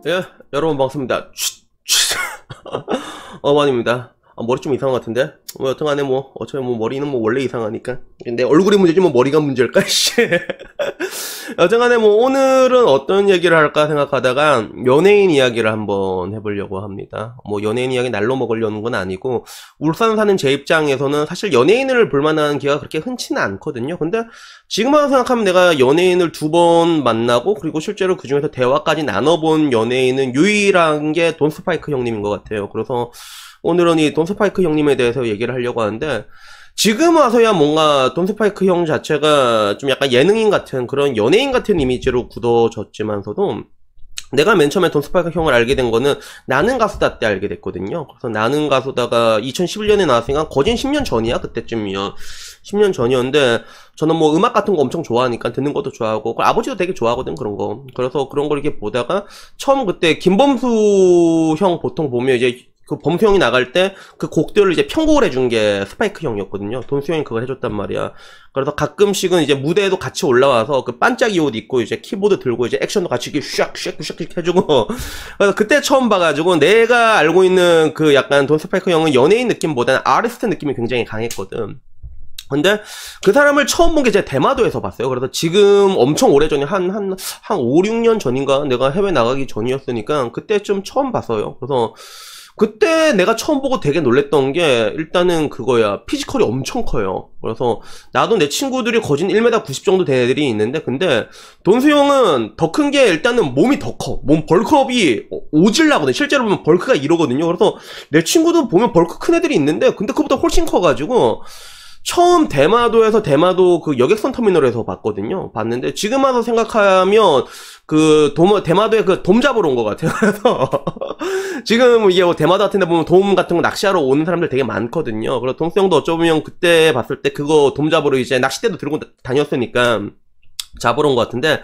예, 여러분 반갑습니다. 어반입니다. 머리 좀 이상한 것 같은데? 여튼간에 어차피 머리는 원래 이상하니까. 근데 얼굴이 문제지 머리가 문제일까, 씨. 여튼간에 오늘은 어떤 얘기를 할까 생각하다가 연예인 이야기를 한번 해보려고 합니다. 연예인 이야기 날로 먹으려는 건 아니고, 울산 사는 제 입장에서는 사실 연예인을 볼만한 기회가 그렇게 흔치는 않거든요. 근데 지금 와서 생각하면 내가 연예인을 2번 만나고, 그리고 실제로 그 중에서 대화까지 나눠본 연예인은 유일한 게 돈 스파이크 형님인 것 같아요. 그래서 오늘은 이 돈 스파이크 형님에 대해서 얘기를 하려고 하는데, 지금 와서야 뭔가 돈 스파이크 형 자체가 좀 약간 예능인 같은 그런 연예인 같은 이미지로 굳어졌지만서도, 내가 맨 처음에 돈 스파이크 형을 알게 된 거는 나는 가수다 때 알게 됐거든요. 그래서 나는 가수다가 2011년에 나왔으니까 거진 10년 전이야, 그때쯤이요. 10년 전이었는데, 저는 음악 같은 거 엄청 좋아하니까 듣는 것도 좋아하고, 아버지도 되게 좋아하거든, 그런 거. 그래서 그런 걸 이렇게 보다가, 처음 그때 김범수 형 보통 보면 이제 그 범수 형이 나갈 때 그 곡들을 이제 편곡을 해준 게 스파이크 형이었거든요. 돈수 형이 그걸 해줬단 말이야. 그래서 가끔씩은 이제 무대에도 같이 올라와서 그 반짝이 옷 입고 이제 키보드 들고 이제 액션도 같이 이렇게 샥 해주고. 그래서 그때 처음 봐가지고 내가 알고 있는 그 약간 돈 스파이크 형은 연예인 느낌보다는 아티스트 느낌이 굉장히 강했거든. 근데 그 사람을 처음 본 게 제가 대마도에서 봤어요. 그래서 지금 엄청 오래전에 한 5, 6년 전인가 내가 해외 나가기 전이었으니까 그때쯤 처음 봤어요. 그래서 그때 내가 처음 보고 되게 놀랬던 게 일단은 그거야. 피지컬이 엄청 커요. 그래서 나도 내 친구들이 거진 1m 90 정도 된 애들이 있는데, 근데 돈수 형은 더 큰 게 일단은 몸이 더 커. 몸 벌크업이 오질나거든. 실제로 보면 벌크가 이러거든요. 그래서 내 친구도 보면 벌크 큰 애들이 있는데, 근데 그보다 훨씬 커가지고 처음 대마도 그 여객선 터미널에서 봤거든요. 봤는데 지금 와서 생각하면 그 대마도에 그 돔 잡으러 온 것 같아요. 그래서 지금 이게 대마도 같은 데 보면 돔 같은 거 낚시하러 오는 사람들 되게 많거든요. 그래서 돈수 형도 어쩌면 그때 봤을 때 그거 돔 잡으러 이제 낚싯대도 들고 다녔으니까 잡으러 온 것 같은데,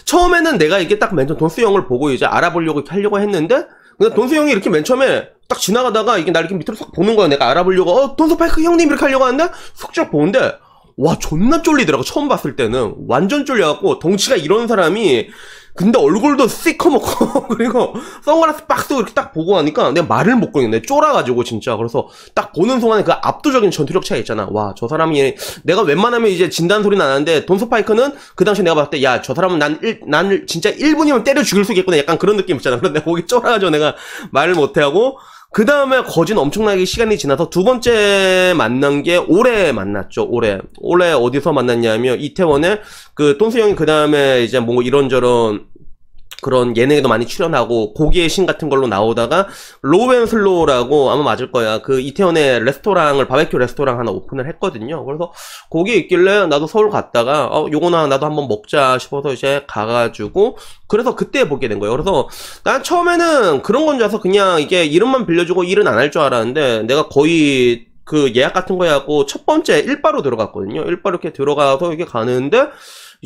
처음에는 내가 이게 딱 맨 처음 돈수 형을 보고 이제 알아보려고 하려고 했는데, 근데 돈수 형이 이렇게 맨 처음에 딱 지나가다가 이게 날 이렇게 밑으로 싹 보는 거야. 내가 알아보려고 돈 스파이크 형님 이렇게 하려고 하는데 쑥 보는데 와 존나 쫄리더라고. 처음 봤을 때는 완전 쫄려갖고, 덩치가 이런 사람이 근데 얼굴도 시커멓고 그리고 선글라스 빡 쓰고 이렇게 딱 보고 하니까 내가 말을 못 걸겠네. 쫄아가지고 진짜. 그래서 딱 보는 순간에 그 압도적인 전투력 차이 있잖아. 와 저 사람이, 내가 웬만하면 이제 진단 소리 나는데 돈 스파이크는 그 당시 내가 봤을 때 야 저 사람은 난 진짜 1분이면 때려 죽일 수 있겠구나 약간 그런 느낌 있잖아. 그런데 거기 쫄아가지고 내가 말을 못해하고, 그 다음에 거진 엄청나게 시간이 지나서 두 번째 만난 게 올해 만났죠. 올해 어디서 만났냐면 이태원에 그 돈수 형이 그 다음에 이제 이런저런 그런 예능에도 많이 출연하고 고기의 신 같은 걸로 나오다가 로우앤슬로우라고 아마 맞을 거야. 그 이태원에 레스토랑을, 바베큐 레스토랑 하나 오픈을 했거든요. 그래서 거기에 있길래 나도 서울 갔다가 요거나 나도 한번 먹자 싶어서 이제 가가지고, 그래서 그때 보게 된 거예요. 그래서 난 처음에는 그런 건 줄 알아서 그냥 이게 이름만 빌려주고 일은 안 할 줄 알았는데, 내가 거의 그 예약 같은 거 해갖고 첫 번째 일바로 들어갔거든요. 일바로 이렇게 들어가서 이게 가는데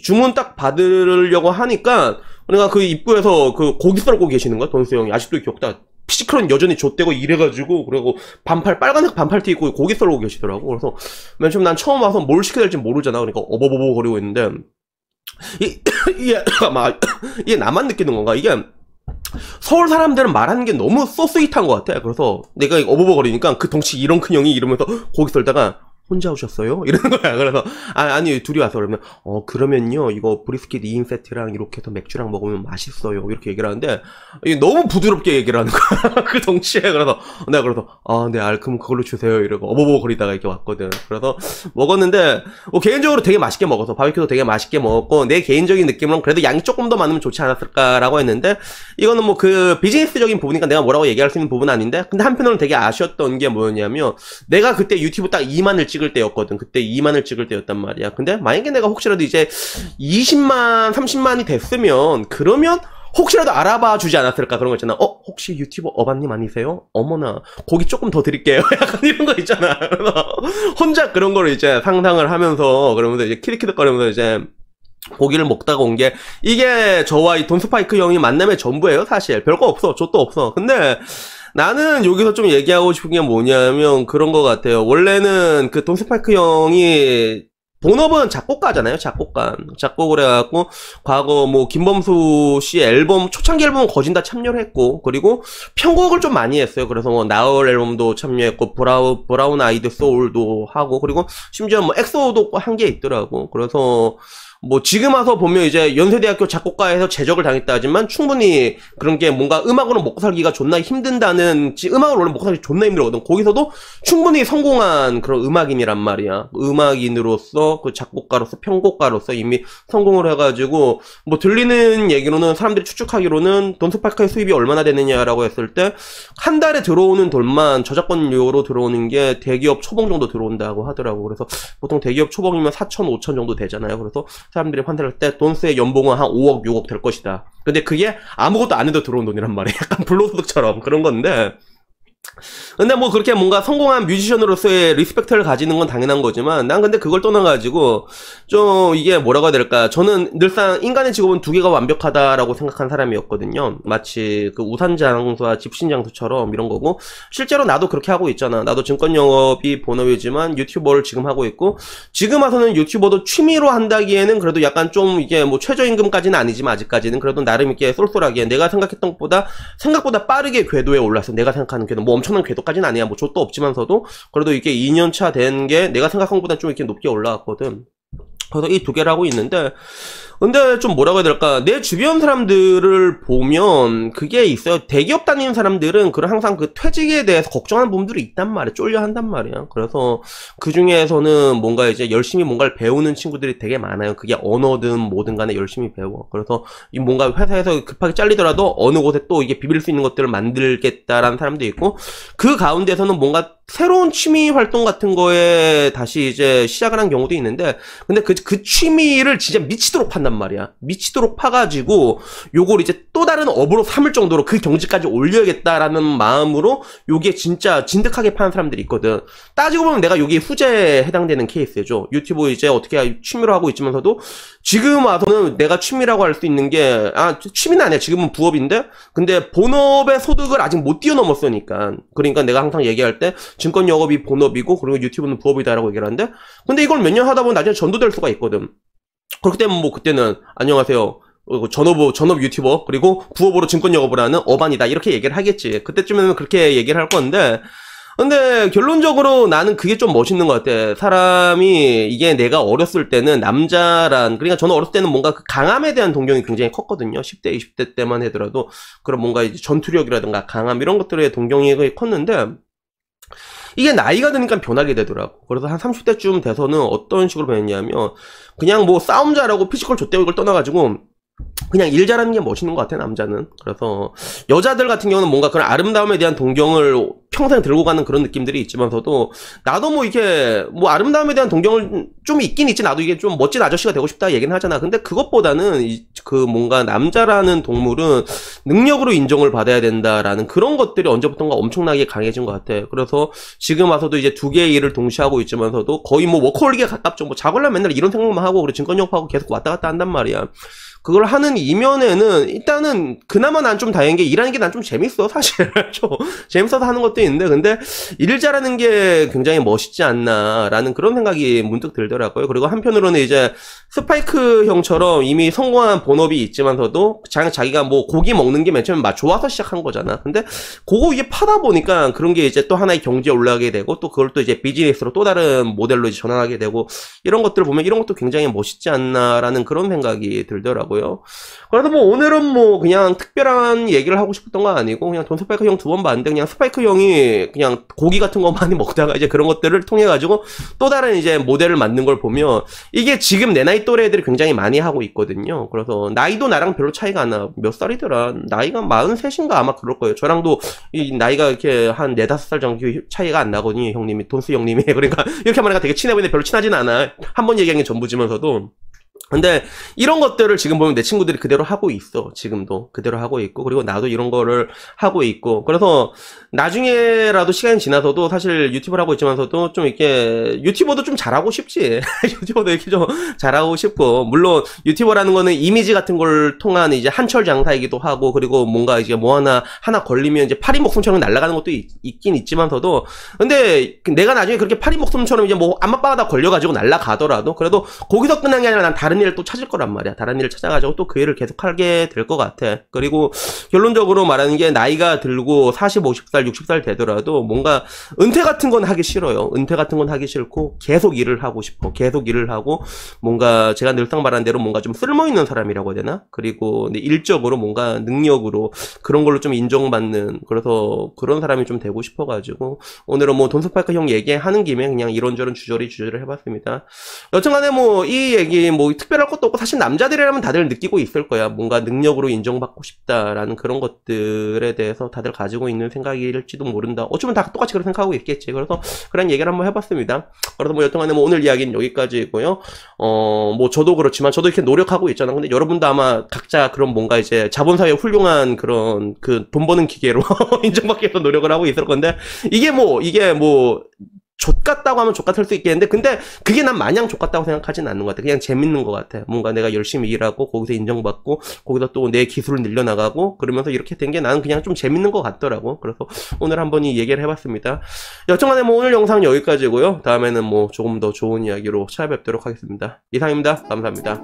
주문 딱 받으려고 하니까 내가 그 입구에서 그 고기 썰고 계시는 거야. 돈수 형이 아직도 기억나. 피지컬은 여전히 좆대고 이래가지고, 그리고 빨간색 반팔티 입고 고기 썰고 계시더라고. 그래서 맨 처음 난 처음 와서 뭘 시켜야 될지 모르잖아. 그러니까 어버버버 거리고 있는데 이게 나만 느끼는 건가? 이게 서울 사람들은 말하는 게 너무 소스윗한 것 같아. 그래서 내가 어버버거리니까 그 덩치 이런 큰 형이 이러면서 고기 썰다가 혼자 오셨어요? 이러는 거야. 그래서 아니 둘이 와서. 그러면 그러면요 이거 브리스킷 2인 세트랑 이렇게 해서 맥주랑 먹으면 맛있어요 이렇게 얘기를 하는데, 이게 너무 부드럽게 얘기를 하는 거야. 그 덩치에. 그래서 내가 네 그럼 그걸로 주세요 이러고 어버버거리다가 이렇게 왔거든. 그래서 먹었는데 개인적으로 되게 맛있게 먹어서 바비큐도 되게 맛있게 먹었고, 내 개인적인 느낌으로는 그래도 양이 조금 더 많으면 좋지 않았을까라고 했는데, 이거는 그 비즈니스적인 부분이니까 내가 뭐라고 얘기할 수 있는 부분은 아닌데, 근데 한편으로는 되게 아쉬웠던 게 뭐였냐면, 내가 그때 유튜브 딱 2만을 찍을 때였거든. 그때 2만을 찍을 때였단 말이야. 근데 만약에 내가 혹시라도 이제 20만 30만이 됐으면, 그러면 혹시라도 알아봐 주지 않았을까. 그런 거 있잖아. 혹시 유튜버 어반님 아니세요? 어머나 고기 조금 더 드릴게요. 약간 이런 거 있잖아. 그래서 혼자 그런 거를 이제 상상을 하면서, 그러면서 이제 키득키득거리면서 이제 고기를 먹다가 온 게, 이게 저와 이 돈 스파이크 형이 만남의 전부예요. 사실 별거 없어. 좆도 없어. 근데 나는 여기서 좀 얘기하고 싶은 게 뭐냐면 그런 거 같아요. 원래는 그 돈 스파이크 형이 본업은 작곡가잖아요, 작곡가. 작곡을 해갖고, 과거 뭐, 김범수 씨 앨범, 초창기 앨범은 거진 다 참여를 했고, 그리고 편곡을 좀 많이 했어요. 그래서 뭐, 나얼 앨범도 참여했고, 브라운 아이드 소울도 하고, 그리고 심지어 뭐, 엑소도 한 게 있더라고. 그래서, 뭐 지금 와서 보면 이제 연세대학교 작곡가에서 제적을 당했다 하지만 충분히 그런 게 뭔가 음악으로 먹고 살기가 존나 힘든다는, 음악으로 원래 먹고 살기 존나 힘들거든. 거기서도 충분히 성공한 그런 음악인이란 말이야. 음악인으로서 그 작곡가로서 편곡가로서 이미 성공을 해가지고 뭐 들리는 얘기로는 사람들이 추측하기로는 돈스파이크의 수입이 얼마나 되느냐라고 했을 때 한 달에 들어오는 돈만 저작권료로 들어오는 게 대기업 초봉 정도 들어온다고 하더라고. 그래서 보통 대기업 초봉이면 4천, 5천 정도 되잖아요. 그래서 사람들이 판단할 때 돈스의 연봉은 한 5억, 6억 될 것이다. 근데 그게 아무것도 안 해도 들어온 돈이란 말이야. 약간 불로소득처럼 그런 건데. 근데 뭐 그렇게 뭔가 성공한 뮤지션으로서의 리스펙트를 가지는 건 당연한 거지만 난 근데 그걸 떠나가지고 좀 이게 뭐라고 해야 될까, 저는 늘상 인간의 직업은 두 개가 완벽하다라고 생각한 사람이었거든요. 마치 그 우산장수와 집신장수처럼 이런 거고, 실제로 나도 그렇게 하고 있잖아. 나도 증권 영업이 본업이지만 유튜버를 지금 하고 있고, 지금 와서는 유튜버도 취미로 한다기에는 그래도 약간 좀 이게 뭐 최저임금까지는 아니지만 아직까지는 그래도 나름 이렇게 쏠쏠하게 내가 생각했던 것보다 생각보다 빠르게 궤도에 올랐어. 내가 생각하는 궤도 뭐 엄청난 궤도까지는 아니야. 뭐 족도 없지만서도 그래도 이게 2년차 된 게 내가 생각한 것보다 좀 이렇게 높게 올라왔거든. 그래서 이 두 개를 하고 있는데, 근데 좀 뭐라고 해야 될까, 내 주변 사람들을 보면 그게 있어요. 대기업 다니는 사람들은 그런 항상 그 퇴직에 대해서 걱정하는 부분들이 있단 말이야. 쫄려 한단 말이야. 그래서 그 중에서는 뭔가 이제 열심히 뭔가를 배우는 친구들이 되게 많아요. 그게 언어든 뭐든 간에 열심히 배워. 그래서 이 뭔가 회사에서 급하게 잘리더라도 어느 곳에 또 이게 비빌 수 있는 것들을 만들겠다라는 사람도 있고, 그 가운데서는 뭔가 새로운 취미 활동 같은 거에 다시 이제 시작을 한 경우도 있는데, 근데 그 취미를 진짜 미치도록 판단 말이야. 미치도록 파가지고 요걸 이제 또 다른 업으로 삼을 정도로 그 경지까지 올려야겠다라는 마음으로 요게 진짜 진득하게 파는 사람들이 있거든. 따지고 보면 내가 여기 후제에 해당되는 케이스죠. 유튜브 이제 어떻게 취미로 하고 있지만서도 지금 와서는 내가 취미라고 할 수 있는 게, 취미는 아니야. 지금은 부업인데, 근데 본업의 소득을 아직 못 뛰어넘었으니까. 그러니까 내가 항상 얘기할 때 증권 영업이 본업이고 그리고 유튜브는 부업이다라고 얘기를 하는데, 근데 이걸 몇 년 하다 보면 나중에 전도될 수가 있거든. 그렇기 때문에 뭐 그때는 안녕하세요, 전업 유튜버 그리고 부업으로 증권 영업을 하는 어반이다 이렇게 얘기를 하겠지. 그때쯤에는 그렇게 얘기를 할 건데, 근데 결론적으로 나는 그게 좀 멋있는 것 같아. 사람이 이게 내가 어렸을 때는 남자란, 그러니까 저는 어렸을 때는 뭔가 그 강함에 대한 동경이 굉장히 컸거든요. 10대 20대 때만 하더라도 그런 뭔가 이제 전투력이라든가 강함 이런 것들에 동경이 컸는데, 이게 나이가 드니까 변하게 되더라고. 그래서 한 30대쯤 돼서는 어떤 식으로 변했냐면, 그냥 뭐 싸움 잘하고 피지컬 좆대고 이걸 떠나가지고 그냥 일 잘하는 게 멋있는 것 같아, 남자는. 그래서 여자들 같은 경우는 뭔가 그런 아름다움에 대한 동경을 평생 들고 가는 그런 느낌들이 있지만서도, 나도 뭐 이게 뭐 아름다움에 대한 동경을 좀 있긴 있지. 나도 이게 좀 멋진 아저씨가 되고 싶다 얘기는 하잖아. 근데 그것보다는 그 뭔가 남자라는 동물은 능력으로 인정을 받아야 된다라는 그런 것들이 언제부턴가 엄청나게 강해진 것 같아. 그래서 지금 와서도 이제 두 개의 일을 동시에 하고 있지만서도 거의 뭐 워커홀릭에 가깝죠. 뭐 자걸라 맨날 이런 생각만 하고 그래 증권 영업하고 계속 왔다 갔다 한단 말이야. 그걸 하는 이면에는 일단은 그나마 난 좀 다행인 게, 일하는 게 난 좀 재밌어 사실. 좀 재밌어서 하는 것도 있는데, 근데 일 잘하는 게 굉장히 멋있지 않나라는 그런 생각이 문득 들더라고요. 그리고 한편으로는 이제 스파이크 형처럼 이미 성공한 본업이 있지만서도 자기가 뭐 고기 먹는 게 맨 처음에 좋아서 시작한 거잖아. 근데 그거 이게 파다 보니까 그런 게 이제 또 하나의 경지에 올라가게 되고, 또 그걸 또 이제 비즈니스로 또 다른 모델로 이제 전환하게 되고, 이런 것들을 보면 이런 것도 굉장히 멋있지 않나라는 그런 생각이 들더라고요. 그래서 뭐 오늘은 뭐 그냥 특별한 얘기를 하고 싶었던 건 아니고, 그냥 돈 스파이크 형 두 번 봤는데, 그냥 스파이크 형이 그냥 고기 같은 거 많이 먹다가 이제 그런 것들을 통해 가지고 또 다른 이제 모델을 만든 걸 보면, 이게 지금 내 나이 또래 애들이 굉장히 많이 하고 있거든요. 그래서 나이도 나랑 별로 차이가 안 나. 몇 살이더라? 나이가 43인가 아마 그럴 거예요. 저랑도 이 나이가 이렇게 한 4-5살 정도 차이가 안 나거든요. 형님이, 돈스 형님이. 그러니까 이렇게 말하니까 되게 친해 보이는데 별로 친하진 않아. 한 번 얘기한 게 전부지면서도. 근데 이런 것들을 지금 보면 내 친구들이 그대로 하고 있어. 지금도 그대로 하고 있고, 그리고 나도 이런 거를 하고 있고. 그래서 나중에라도 시간이 지나서도 사실 유튜브를 하고 있지만서도 좀 이렇게 유튜버도 좀 잘하고 싶지. 유튜버도 이렇게 좀 잘하고 싶고, 물론 유튜버라는 거는 이미지 같은 걸 통한 이제 한철 장사이기도 하고, 그리고 뭔가 이제 뭐 하나 걸리면 이제 파리 목숨처럼 날아가는 것도 있긴 있지만서도, 근데 내가 나중에 그렇게 파리 목숨처럼 이제 뭐 안마빠가 걸려가지고 날아가더라도 그래도 거기서 끝난 게 아니라 난 다른 일을 또 찾을 거란 말이야. 다른 일을 찾아가지고 또 그 일을 계속 하게 될 것 같아. 그리고 결론적으로 말하는 게 나이가 들고 40, 50살, 60살 되더라도 뭔가 은퇴 같은 건 하기 싫어요. 은퇴 같은 건 하기 싫고 계속 일을 하고 싶어. 계속 일을 하고 뭔가 제가 늘상 말한 대로 뭔가 좀 쓸모있는 사람이라고 해야 되나? 그리고 일적으로 뭔가 능력으로 그런 걸로 좀 인정받는, 그래서 그런 사람이 좀 되고 싶어가지고 오늘은 뭐 돈스파이크 형 얘기하는 김에 그냥 이런저런 주저리 해봤습니다. 여튼간에 뭐 이 얘기 뭐 특별할 것도 없고, 사실 남자들이라면 다들 느끼고 있을 거야. 뭔가 능력으로 인정받고 싶다라는 그런 것들에 대해서 다들 가지고 있는 생각일지도 모른다. 어쩌면 다 똑같이 그렇게 생각하고 있겠지. 그래서 그런 얘기를 한번 해봤습니다. 그래서 뭐 여튼간에 뭐 오늘 이야기는 여기까지고요. 뭐 저도 그렇지만 저도 이렇게 노력하고 있잖아. 근데 여러분도 아마 각자 그런 뭔가 이제 자본사회의 훌륭한 그런 그 돈 버는 기계로 인정받기 위해서 노력을 하고 있을 건데, 이게 뭐 족같다고 하면 족같을 수 있겠는데, 근데 그게 난 마냥 족같다고 생각하진 않는 것 같아. 그냥 재밌는 것 같아. 뭔가 내가 열심히 일하고 거기서 인정받고 거기서 또 내 기술을 늘려나가고 그러면서 이렇게 된 게 나는 그냥 좀 재밌는 것 같더라고. 그래서 오늘 한번 이 얘기를 해봤습니다. 여튼간에 뭐 오늘 영상은 여기까지고요. 다음에는 뭐 조금 더 좋은 이야기로 찾아뵙도록 하겠습니다. 이상입니다. 감사합니다.